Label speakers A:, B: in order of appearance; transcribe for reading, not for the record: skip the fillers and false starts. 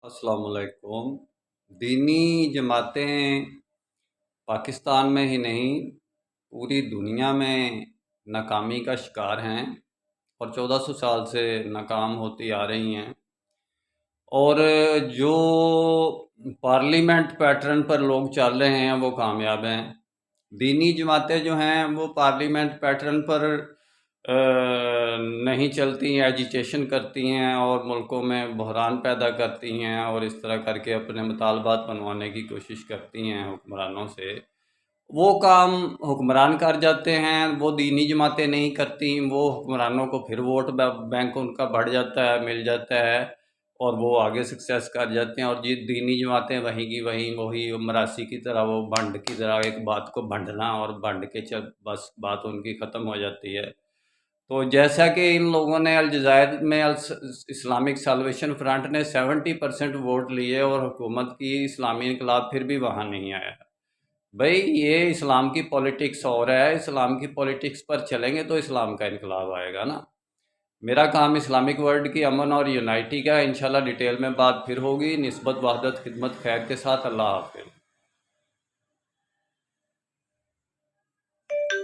A: अस्सलाम वालेकुम। दीनी जमातें पाकिस्तान में ही नहीं पूरी दुनिया में नाकामी का शिकार हैं और 1400 साल से नाकाम होती आ रही हैं। और जो पार्लियामेंट पैटर्न पर लोग चल रहे हैं वो कामयाब हैं। दीनी जमातें जो हैं वो पार्लियामेंट पैटर्न पर नहीं चलती हैं, एजिटेशन करती हैं और मुल्कों में बहरान पैदा करती हैं और इस तरह करके अपने मुतालबात बनवाने की कोशिश करती हैं हुक्मरानों से। वो काम हुक्मरान कर जाते हैं, वो दीनी जमातें नहीं करती। वो हुक्मरानों को फिर वोट बैंक उनका बढ़ जाता है, मिल जाता है और वो आगे सक्सेस कर जाते हैं। और ये दीनी जमातें वहीं की वहीं वही मरासी की तरह, वो भंड की तरह एक बात को भंडना और भंड के बस बात उनकी ख़त्म हो जाती है। तो जैसा कि इन लोगों ने अलजायर में इस्लामिक साल्वेशन फ्रंट ने 70% वोट लिए और हुकूमत की इस्लामी इनकलाब फिर भी वहाँ नहीं आया। भाई ये इस्लाम की पॉलिटिक्स और है, इस्लाम की पॉलिटिक्स पर चलेंगे तो इस्लाम का इनकलाब आएगा ना। मेरा काम इस्लामिक वर्ल्ड की अमन और यूनाइटी का है। इंशाल्लाह डिटेल में बात फिर होगी। निस्बत वहदत खिदमत खैर के साथ। अल्लाह हाफ़िज़।